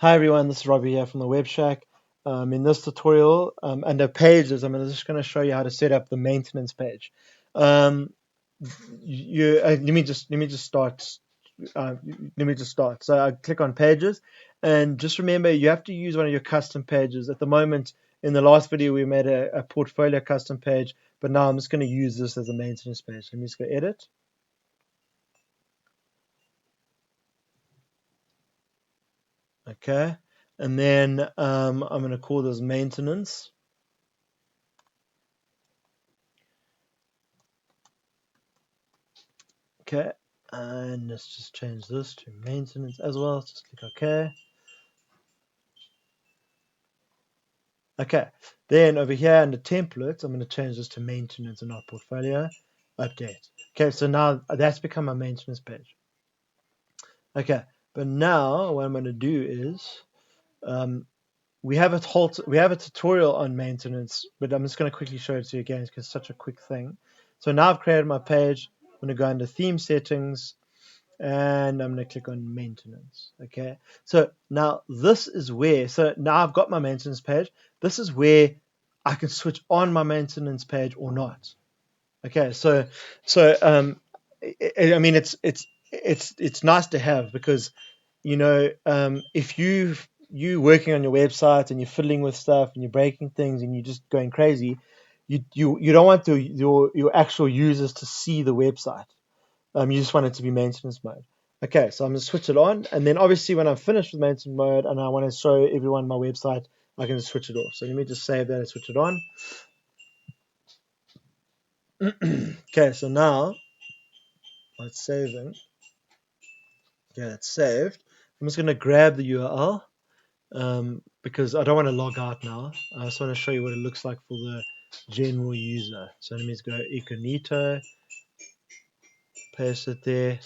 Hi everyone, this is Robbie here from the Web Shack. In this tutorial, under pages, I'm just going to show you how to set up the maintenance page. Um, let me just start. Let me just start. So I click on pages, and just remember you have to use one of your custom pages. At the moment, in the last video, we made a portfolio custom page, but now I'm just going to use this as a maintenance page. Let me just go edit. Okay, and then I'm going to call this maintenance. Okay, and let's just change this to maintenance as well. Just click OK. Okay, then over here under templates, I'm going to change this to maintenance and not portfolio. Update. Okay, so now that's become my maintenance page. Okay, but now what I'm going to do is we have a tutorial on maintenance, but I'm just going to quickly show it to you again because it's such a quick thing. So now I've created my page. I'm going to go under theme settings, and I'm going to click on maintenance. Okay, so now this is where, so now I've got my maintenance page. This is where I can switch on my maintenance page or not. Okay, I mean it's nice to have because if you working on your website and you're fiddling with stuff and you're breaking things and you're just going crazy, you don't want your actual users to see the website. You just want it to be maintenance mode. Okay, so I'm going to switch it on, and then obviously when I'm finished with maintenance mode and I want to show everyone my website, I can just switch it off. So let me just save that and switch it on. Okay, so now it's saving. Okay, it's saved. I'm just going to grab the URL because I don't want to log out now. I just want to show you what it looks like for the general user. So let me just go incognito, paste it there.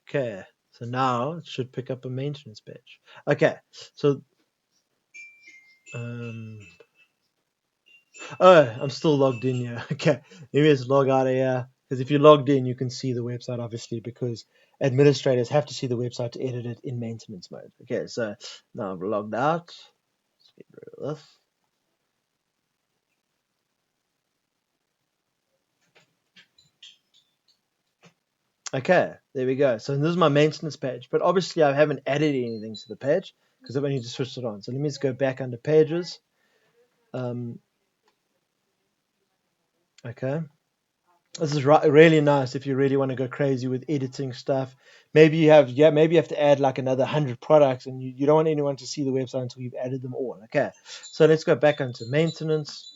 Okay, so now it should pick up a maintenance page. Okay, so oh, I'm still logged in here. Okay, maybe it's log out of here because if you're logged in, you can see the website obviously because administrators have to see the website to edit it in maintenance mode. Okay, so now I've logged out. Let's get rid of this. Okay, there we go. So this is my maintenance page, but obviously I haven't added anything to the page because I've only just switched it on. So let me just go back under pages. Okay. This is really nice if you really want to go crazy with editing stuff. Maybe you have to add like another 100 products, and you don't want anyone to see the website until you've added them all. Okay, so let's go back onto maintenance.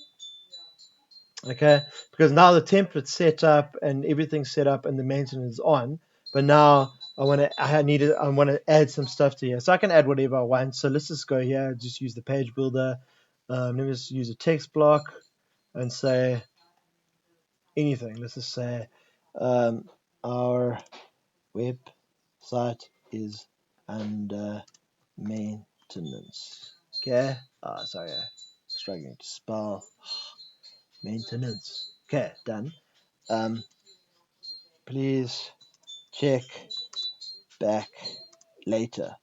Okay, because now the template's set up and everything's set up and the maintenance is on. But now I want to add some stuff to here, so I can add whatever I want. So let's just go here, just use the page builder. Let me just use a text block and say anything. Let's just say our website is under maintenance. Okay. Sorry, I'm struggling to spell maintenance. Okay, done. Please check back later.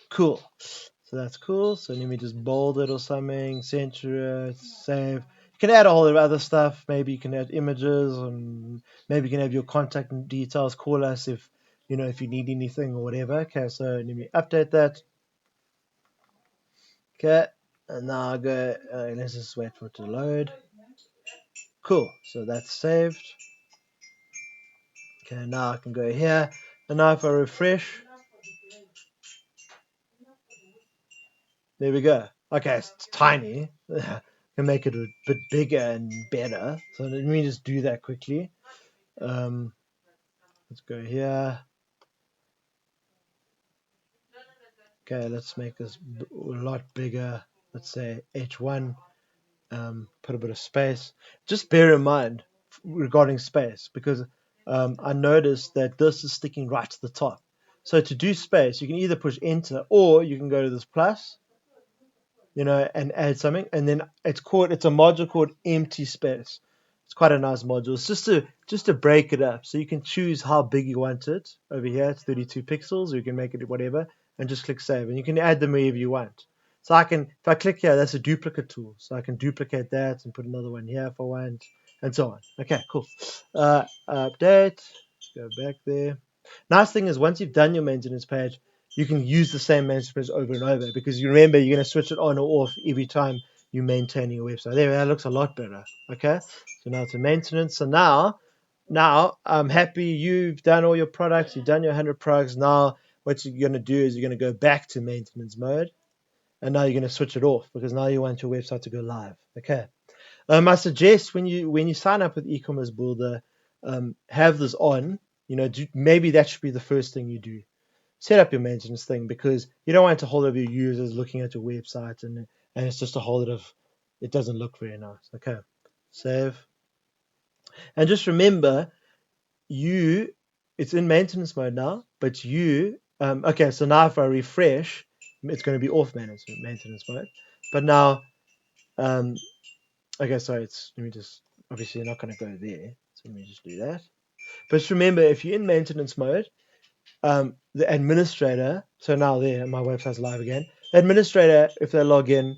Cool. So that's cool. So let me just bold it or something, center it, save. You can add a whole lot of other stuff. Maybe you can add images, and maybe you can have your contact details. Call us if if you need anything or whatever. Okay, so let me update that. Okay, and now I go. Let's just wait for it to load. Cool. So that's saved. Okay, now I can go here, and now if I refresh, there we go. Okay, it's tiny. I can make it a bit bigger and better. So let me just do that quickly. Let's go here. Okay, let's make this a lot bigger. Let's say H1. Put a bit of space. Just bear in mind regarding space because I noticed that this is sticking right to the top. So to do space, you can either push enter or you can go to this plus, and add something, and then it's a module called empty space. It's quite a nice module. It's just to break it up, so you can choose how big you want it. Over here, it's 32 pixels, or you can make it whatever, and just click save, and you can add them wherever you want. So if I click here, that's a duplicate tool, so I can duplicate that and put another one here if I want, and so on. Okay, cool. Update. Go back there. Nice thing is, once you've done your maintenance page, you can use the same maintenance page over and over, because you remember you're going to switch it on or off every time you're maintaining your website. There, that looks a lot better. Okay, so now to maintenance. So now I'm happy you've done all your products, you've done your 100 products. Now what you're going to do is you're going to go back to maintenance mode, and now you're going to switch it off because now you want your website to go live. Okay. I suggest when you sign up with e-commerce builder, have this on. Maybe that should be the first thing you do. Set up your maintenance thing, because you don't want a whole lot of your users looking at your website and it's just a whole lot of, it doesn't look very nice. Okay, save. And just remember, it's in maintenance mode now, but okay, so now if I refresh, it's going to be off maintenance mode. But now, okay, sorry, let me just, obviously you're not going to go there. So let me just do that. But just remember, if you're in maintenance mode, the administrator, so now there, my website's live again. The administrator, if they log in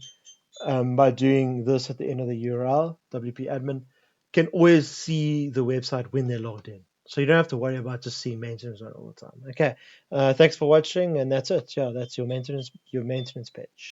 by doing this at the end of the URL, WP admin, can always see the website when they're logged in. So you don't have to worry about just seeing maintenance all the time. Okay, thanks for watching, and that's it. Yeah, that's your maintenance page.